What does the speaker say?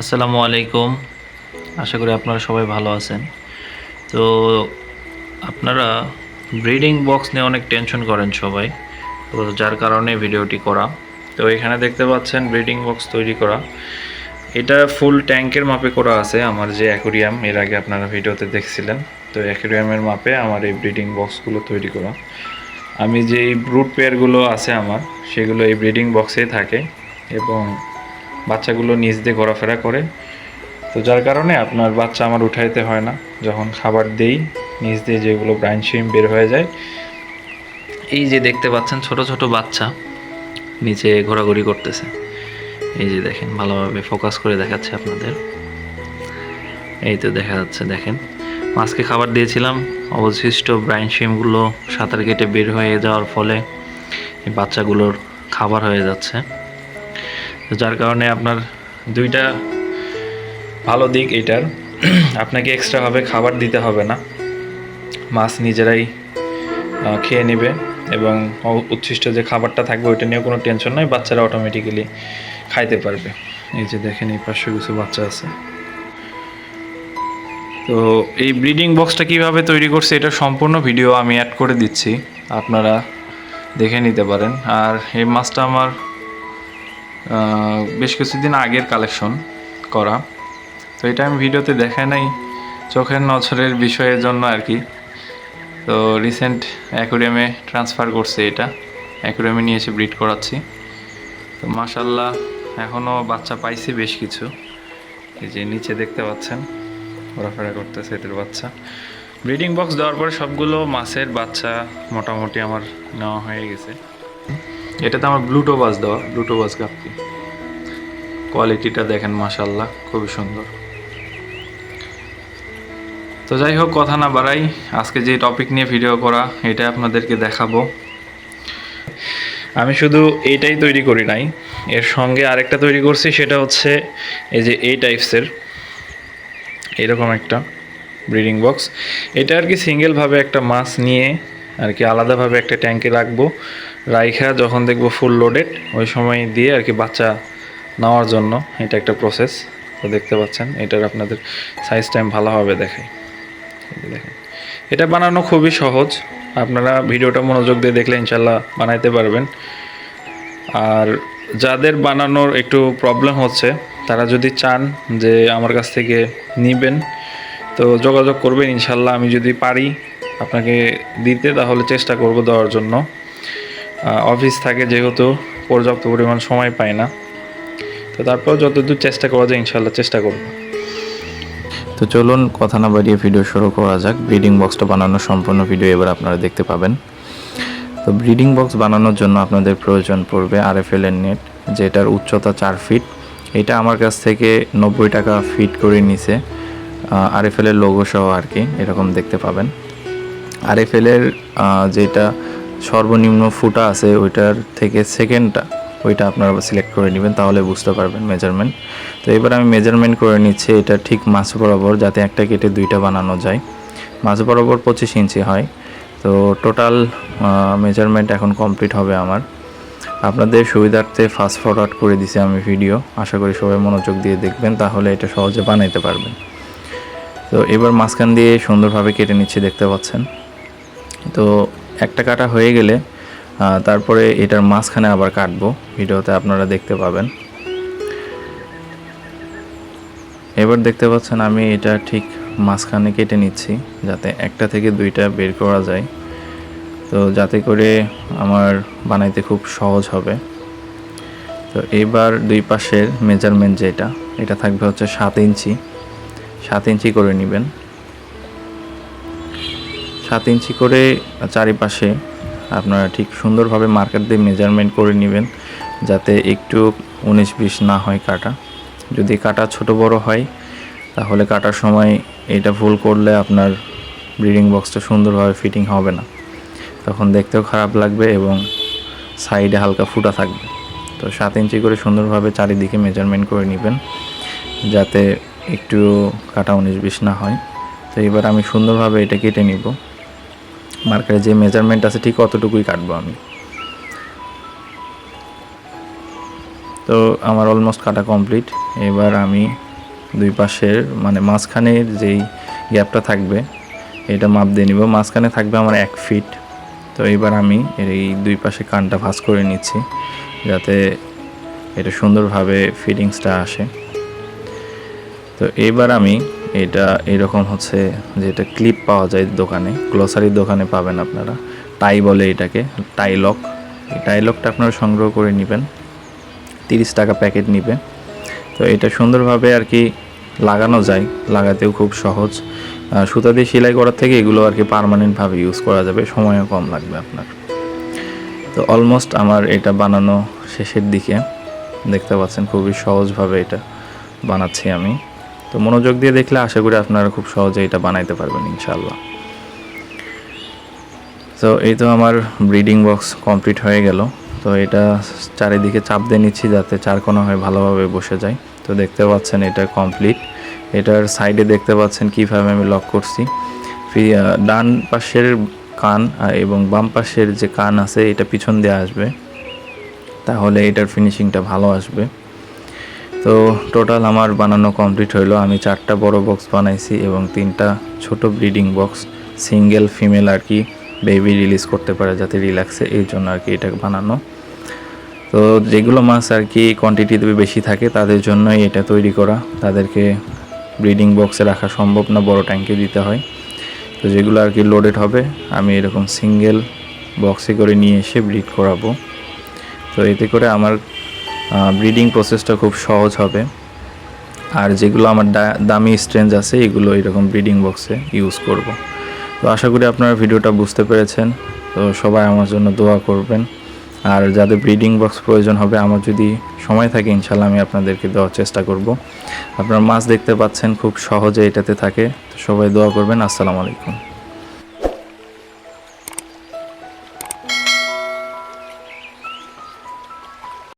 আসসালামু আলাইকুম। আশা করি আপনারা সবাই ভালো আছেন। তো আপনারা ব্রিডিং বক্স নিয়ে অনেক টেনশন করেন সবাই, তো যার কারণে ভিডিওটি করা। তো এখানে দেখতে পাচ্ছেন ব্রিডিং বক্স তৈরি করা। এটা ফুল ট্যাঙ্কের মাপে করা আছে আমার যে অ্যাকোরিয়াম, এর আগে আপনারা ভিডিওতে দেখছিলেন। তো অ্যাকোরিয়ামের মাপে আমার এই ব্রিডিং বক্সগুলো তৈরি করা। আমি যেই ব্রুড পেয়ারগুলো আছে আমার, সেগুলো এই ব্রিডিং বক্সেই থাকে এবং বাচ্চাগুলো নিচ দিয়ে ঘোরাফেরা করে। তো যার কারণে আপনার বাচ্চা আমার উঠাইতে হয় না। যখন খাবার দেই, নিচ দিয়ে যেগুলো ব্রাইন শিম বের হয়ে যায়, এই যে দেখতে পাচ্ছেন ছোট ছোট বাচ্চা নিচে ঘোরাঘুরি করতেছে। এই যে দেখেন, ভালোভাবে ফোকাস করে দেখাচ্ছে আপনাদের। এই তো দেখা যাচ্ছে, দেখেন মাছকে খাবার দিয়েছিলাম, অবশিষ্ট ব্রাইন শিমগুলো সাঁতার কেটে বের হয়ে যাওয়ার ফলে এই বাচ্চাগুলোর খাবার হয়ে যাচ্ছে। তো যার কারণে আপনার দুইটা ভালো দিক এটার, আপনাকে এক্সট্রাভাবে খাবার দিতে হবে না, মাছ নিজেরাই খেয়ে নেবে এবং উচ্ছিষ্ট যে খাবারটা থাকবে ওইটা নিয়ে কোনো টেনশন নয়, বাচ্চারা অটোমেটিক্যালি খাইতে পারবে। এই যে দেখেন, এই পাশে কিছু বাচ্চা আছে। তো এই ব্রিডিং বক্সটা কিভাবে তৈরি করছে এটা সম্পূর্ণ ভিডিও আমি অ্যাড করে দিচ্ছি, আপনারা দেখে নিতে পারেন। আর এই মাছটা আমার বেশ কিছুদিন আগের কালেকশন করা, তো এটা আমি ভিডিওতে দেখাই নাই চোখের নজরের বিষয়ের জন্য আর কি। তো রিসেন্ট অ্যাকোরিয়ামে ট্রান্সফার করছে, এটা অ্যাকোরিয়ামে নিয়ে এসে ব্রিড করাচ্ছি। তো মাশাল্লাহ এখনও বাচ্চা পাইছি বেশ কিছু। এই যে নিচে দেখতে পাচ্ছেন ঘোরাফেরা করতেছে এদের বাচ্চা। ব্রিডিং বক্স দেওয়ার পরে সবগুলো মাছের বাচ্চা মোটামুটি আমার নেওয়া হয়ে গেছে। এটাতে আমার ব্লুটোবাস দেওয়া, ব্লুটোবাস গাপ্পি। কোয়ালিটিটা দেখেন মাশাল্লাহ, খুবই সুন্দর। তো যাই হোক, কথা না বাড়াই, আজকে যে টপিক নিয়ে ভিডিও করা এটা আপনাদেরকে দেখাবো। আমি শুধু এইটাই তৈরি করি নাই, এর সঙ্গে আরেকটা তৈরি করছি, সেটা হচ্ছে এই যে এই টাইপসের এরকম একটা ব্রিডিং বক্স। এটা আর কি সিঙ্গেলভাবে একটা মাছ নিয়ে আর কি আলাদাভাবে একটা ট্যাঙ্কে রাখবো, রাইখা যখন দেখবো ফুল লোডেড ওই সময় দিয়ে আর কি বাচ্চা নেওয়ার জন্য। এটা একটা প্রসেস। তো দেখতে পাচ্ছেন, এটার আপনাদের সাইজ টাইম ভালোভাবে দেখাই। দেখেন, এটা বানানো খুবই সহজ, আপনারা ভিডিওটা মনোযোগ দিয়ে দেখলে ইনশাল্লাহ বানাইতে পারবেন। আর যাদের বানানোর একটু প্রবলেম হচ্ছে, তারা যদি চান যে আমার কাছ থেকে নিবেন, তো যোগাযোগ করবেন ইনশাল্লাহ। আমি যদি পারি আপনাকে দিতে, তাহলে চেষ্টা করব দেওয়ার জন্য। অফিস থাকে যেহেতু, পর্যাপ্ত পরিমাণ সময় পাই না, তো তারপর যতদূর চেষ্টা করা যায় ইনশাল্লাহ চেষ্টা করব। তো চলুন কথা না বাড়িয়ে ভিডিও শুরু করা যাক। ব্রিডিং বক্সটা বানানোর সম্পূর্ণ ভিডিও এবার আপনারা দেখতে পাবেন। তো ব্রিডিং বক্স বানানোর জন্য আপনাদের প্রয়োজন পড়বে RFL এর নেট, যেটার উচ্চতা 4 ফিট। এটা আমার কাছ থেকে 90 টাকা ফিট করে নিছে, RFL এর লোগো সহ আর কি, এরকম দেখতে পাবেন। RFL এর যেটা সর্বনিম্ন ফুটা আছে ওইটার থেকে সেকেন্ডটা, ওইটা আপনারা সিলেক্ট করে নেবেন, তাহলে বুঝতে পারবেন মেজারমেন্ট। তো এবার আমি মেজারমেন্ট করে নিচ্ছি, এটা ঠিক মাছ বরাবর, যাতে একটা কেটে দুইটা বানানো যায়। মাছ বরাবর 25 ইঞ্চি হয়। তো টোটাল মেজারমেন্ট এখন কমপ্লিট হবে আমার। আপনাদের সুবিধার্থে ফাস্ট ফরওয়ার্ড করে দিছি আমি ভিডিও, আশা করি সবাই মনোযোগ দিয়ে দেখবেন, তাহলে এটা সহজে বানাইতে পারবেন। তো এবার মাঝখান দিয়ে সুন্দরভাবে কেটে নিচ্ছি, দেখতে পাচ্ছেন। তো একটা কাটা হয়ে গেলে তারপরে এটার মাঝখানে আবার কাটবো, ভিডিওতে আপনারা দেখতে পাবেন। এবার দেখতে পাচ্ছেন আমি এটা ঠিক মাঝখানে কেটে নিচ্ছি, যাতে একটা থেকে দুইটা বের করা যায়, তো যাতে করে আমার বানাইতে খুব সহজ হবে। তো এবার দুই পাশের মেজারমেন্ট যেটা, এটা থাকবে হচ্ছে 7 ইঞ্চি। 7 ইঞ্চি করে নেবেন। 7 ইঞ্চি করে চারিপাশে আপনারা ঠিক সুন্দরভাবে মার্কার দিয়ে মেজারমেন্ট করে নেবেন, যাতে একটু 19-20 না হয় কাটা। যদি কাটা ছোট বড় হয়, তাহলে কাটার সময় এটা ভুল করলে আপনার ব্রিডিং বক্সটা সুন্দরভাবে ফিটিং হবে না, তখন দেখতেও খারাপ লাগবে এবং সাইডে হালকা ফুটা থাকবে। তো 7 ইঞ্চি করে সুন্দরভাবে চারিদিকে মেজারমেন্ট করে নেবেন, যাতে একটু কাটা 19-20 না হয়। তো এবার আমি সুন্দরভাবে এটা কেটে নিব, মার্কারে যে মেজারমেন্ট আছে ঠিক অতটুকুই কাটবো আমি। তো আমার অলমোস্ট কাটা কমপ্লিট। এবার আমি দুই পাশের মানে মাঝখানের যেই গ্যাপটা থাকবে এটা মাপ দিয়ে নিব। মাঝখানে থাকবে আমার 1 ফিট। তো এবার আমি এই দুই পাশে কানটা ভাঁজ করে নিচ্ছি যাতে এটা সুন্দরভাবে ফিটিংসটা আসে। তো এইবার আমি এটা এরকম হচ্ছে যেটা ক্লিপ পাওয়া যায় দোকানে, গ্লোসারির দোকানে পাবেন আপনারা, টাই বলে এটাকে, টাই লক। এই টাই লকটা আপনারা সংগ্রহ করে নেবেন, 30 টাকা প্যাকেট নিবে। তো এটা সুন্দরভাবে আর কি লাগানো যায়, লাগাতেও খুব সহজ। সুতা দিয়ে সেলাই করার থেকে এগুলো আর কি পার্মানেন্টভাবে ইউজ করা যাবে, সময়ও কম লাগবে আপনার। তো অলমোস্ট আমার এটা বানানো শেষের দিকে, দেখতে পাচ্ছেন খুবই সহজভাবে এটা বানাচ্ছি আমি। তো মনোযোগ দিয়ে দেখলে আশা করি আপনারা খুব সহজে এটা বানাইতে পারবেন ইনশাআল্লাহ। তো এই তো আমার ব্রিডিং বক্স কমপ্লিট হয়ে গেল। তো এটা চারিদিকে চাপ দিয়ে নিচ্ছি যাতে চারকোনা হয়ে ভালোভাবে বসে যায়। তো দেখতে পাচ্ছেন এটা কমপ্লিট। এটার সাইডে দেখতে পাচ্ছেন কীভাবে আমি লক করছি। ডান পাশের কান এবং বাম পাশের যে কান আছে এটা পিছন দিয়ে আসবে, তাহলে এটার ফিনিশিংটা ভালো আসবে। তো টোটাল আমার বানানো কমপ্লিট হইলো। আমি 4টা বড় বক্স বানাইছি এবং 3টা ছোট ব্রিডিং বক্স, সিঙ্গেল ফিমেল আর কি বেবি রিলিজ করতে পারে যাতে রিল্যাক্সে, এই জন্য আর কি এটা বানানো। তো যেগুলো মাছ আর কি কোয়ান্টিটিতে বেশি থাকে তাদের জন্যই এটা তৈরি করা। তাদেরকে ব্রিডিং বক্সে রাখা সম্ভব না, বড় ট্যাঙ্কে দিতে হয়। তো যেগুলো আর কি লোডেড হবে আমি এরকম সিঙ্গেল বক্সে করে নিয়ে এসে ব্রিড করাবো। তো এতে করে আমার ব্রিডিং প্রসেসটা খুব সহজ হবে। আর যেগুলো আমার দামি স্ট্রেঞ্জ আছে এগুলো এরকম ব্রিডিং বক্সে ইউজ করব। তো আশা করি আপনারা ভিডিওটা বুঝতে পেরেছেন। তো সবাই আমার জন্য দোয়া করবেন। আর যাদের ব্রিডিং বক্স প্রয়োজন হবে, আমার যদি সময় থাকে ইনশাল্লাহ আমি আপনাদেরকে দেওয়ার চেষ্টা করব। আপনারা মাছ দেখতে পাচ্ছেন খুব সহজে এটাতে থাকে। তো সবাই দোয়া করবেন। আসসালামু আলাইকুম।